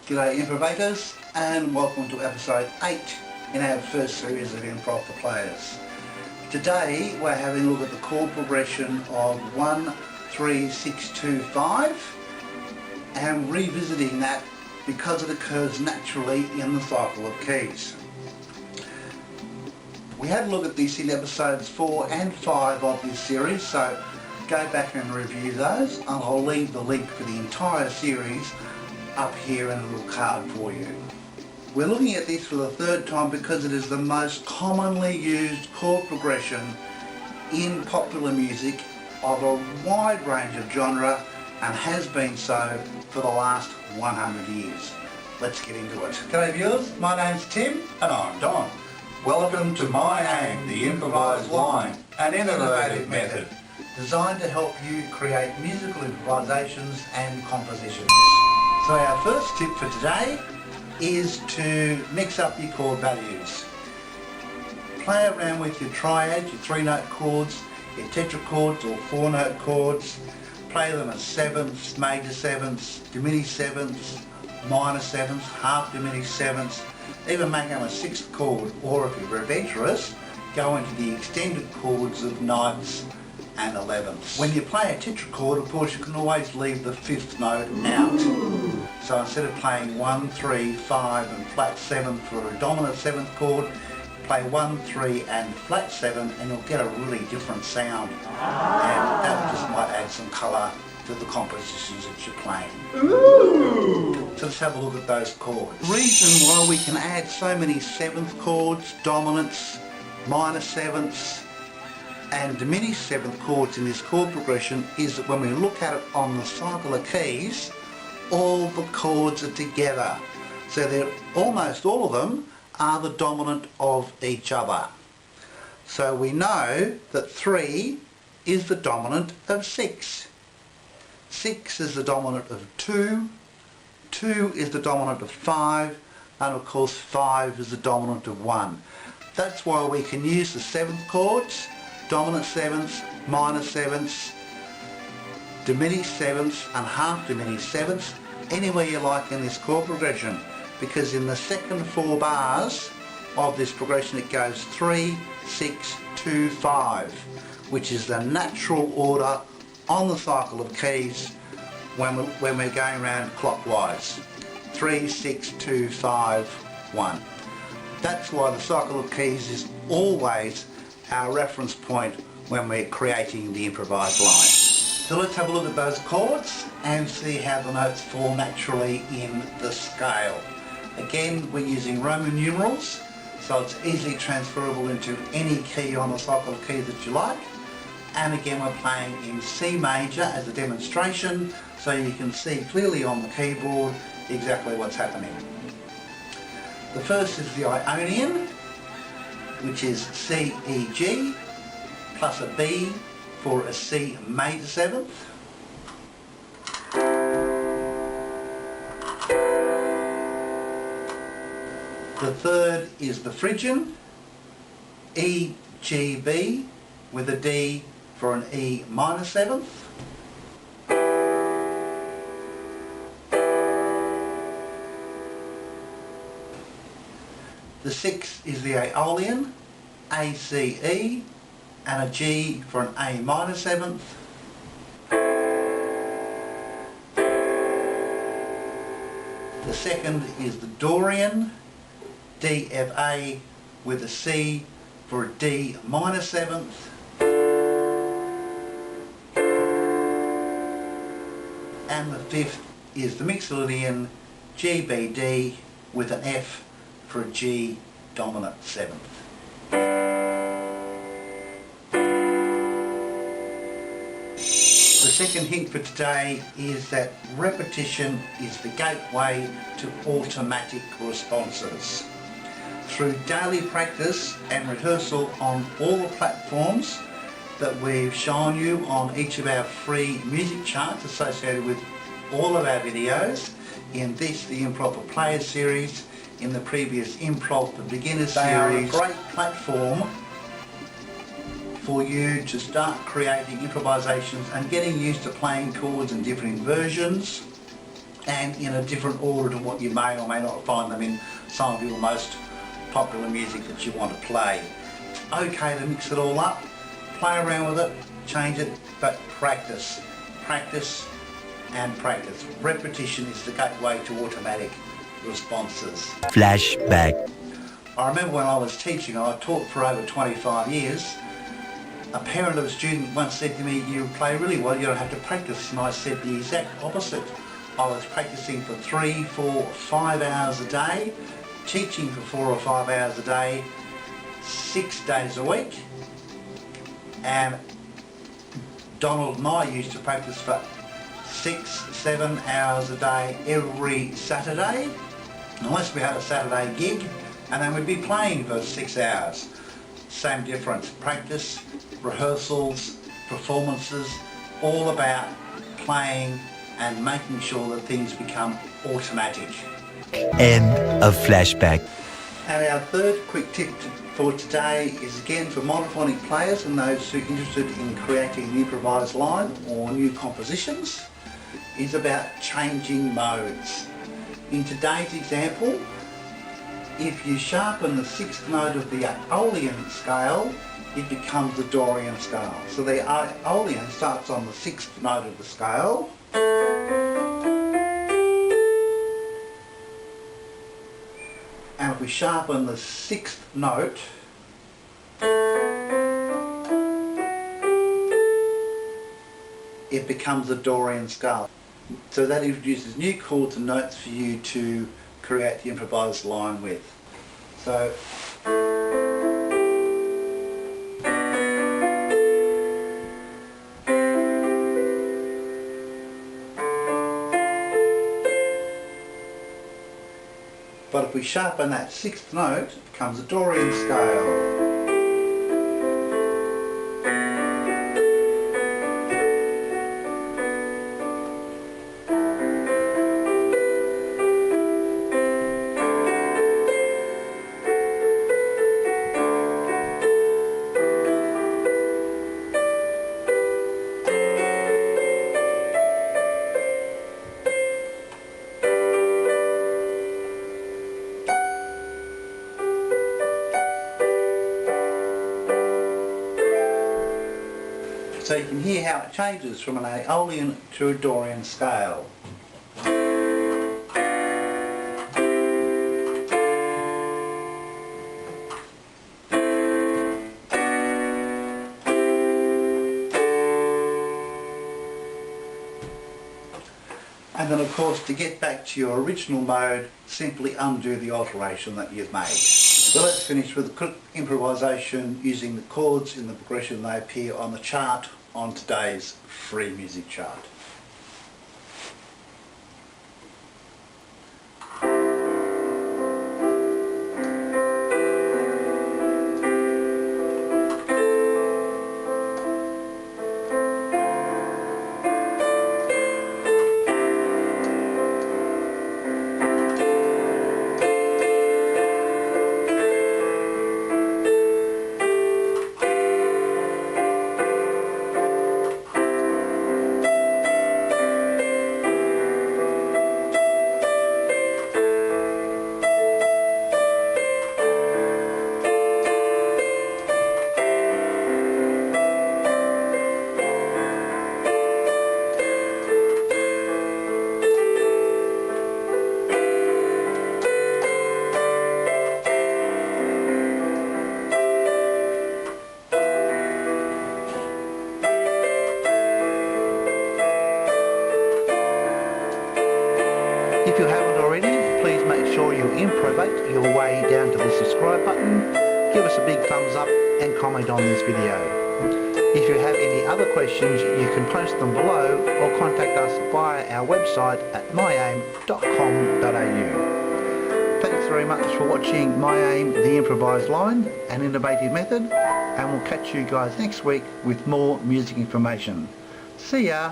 G'day Improvators, and welcome to episode 8 in our first series of Improv for Players. Today we're having a look at the chord progression of 1, 3, 6, 2, 5 and revisiting that because it occurs naturally in the cycle of keys. We had a look at this in episodes 4 and 5 of this series, so go back and review those, and I'll leave the link for the entire series up here in a little card for you. We're looking at this for the third time because it is the most commonly used chord progression in popular music of a wide range of genre, and has been so for the last 100 years. Let's get into it. G'day viewers, my name's Tim and I'm Don. Welcome to miAim, the Improvised Line, an innovative method designed to help you create musical improvisations and compositions. So our first tip for today is to mix up your chord values. Play around with your triads, your 3-note chords, your tetrachords or 4-note chords. Play them as sevenths, major sevenths, diminished sevenths, minor sevenths, half diminished sevenths. Even make them a 6th chord, or if you're adventurous, go into the extended chords of 9ths and 11ths. When you play a tetrachord, of course, you can always leave the 5th note out. So instead of playing 1, 3, 5 and flat 7 for a dominant 7th chord, play 1, 3 and flat 7 and you'll get a really different sound. And that just might add some colour to the compositions that you're playing. So let's have a look at those chords. The reason why we can add so many 7th chords, dominants, minor 7ths and diminished 7th chords in this chord progression is that when we look at it on the cycle of keys, all the chords are together. So they're almost all of them are the dominant of each other. So we know that 3 is the dominant of 6. 6 is the dominant of 2. 2 is the dominant of 5. And of course 5 is the dominant of 1. That's why we can use the 7th chords, dominant 7ths, minor 7ths, diminished 7ths and half diminished 7ths anywhere you like in this chord progression, because in the second 4 bars of this progression it goes 3, 6, 2, 5, which is the natural order on the cycle of keys when we're going around clockwise. 3, 6, 2, 5, 1. That's why the cycle of keys is always our reference point when we're creating the improvised line. So let's have a look at those chords and see how the notes fall naturally in the scale. Again, we're using Roman numerals, so it's easily transferable into any key on the cycle of keys that you like. And again, we're playing in C major as a demonstration, so you can see clearly on the keyboard exactly what's happening. The first is the Ionian, which is C, E, G, plus a B for a C major 7th. The third is the Phrygian, E, G, B, with a D for an E minor 7th. The sixth is the Aeolian, A, C, E, and a G for an A minor 7th. The second is the Dorian, D, F, A, with a C for a D minor 7th. And the fifth is the Mixolydian, G, B, D, with an F for a G dominant 7th. The second hint for today is that repetition is the gateway to automatic responses. Through daily practice and rehearsal on all the platforms that we've shown you on each of our free music charts associated with all of our videos, in this, the Improv for Players series, in the previous Improv for Beginners series. They are a great platform for you to start creating improvisations and getting used to playing chords in different inversions, and in a different order to what you may or may not find them in some of your most popular music that you want to play. It's okay to mix it all up, play around with it, change it, but practice. Practice and practice. Repetition is the gateway to automatic responses. Flashback. I remember when I was teaching, I taught for over 25 years. A parent of a student once said to me, "You play really well, you don't have to practice." And I said the exact opposite. I was practicing for 3, 4, 5 hours a day, teaching for 4 or 5 hours a day, 6 days a week. And Donald and I used to practice for 6, 7 hours a day every Saturday, unless we had a Saturday gig, and then we'd be playing for 6 hours. Same difference. Practice, rehearsals, performances, all about playing and making sure that things become automatic. End of flashback. And our third quick tip for today is again for monophonic players and those who are interested in creating an improvised line or new compositions, is about changing modes. In today's example, if you sharpen the 6th note of the Aeolian scale, it becomes the Dorian scale. So the Aeolian starts on the 6th note of the scale, and if we sharpen the 6th note, it becomes the Dorian scale. So that introduces new chords and notes for you to create the improvised line with. So but if we sharpen that 6th note, it becomes a Dorian scale. So you can hear how it changes from an Aeolian to a Dorian scale. And then of course, to get back to your original mode, simply undo the alteration that you've made. So let's finish with a quick improvisation using the chords in the progression they appear on the chart on today's free music chart. If you haven't already, please make sure you improvate your way down to the subscribe button, give us a big thumbs up and comment on this video. If you have any other questions, you can post them below or contact us via our website at miAim.com.au. Thanks very much for watching miAim, the improvised line, an innovative method, and we'll catch you guys next week with more music information. See ya!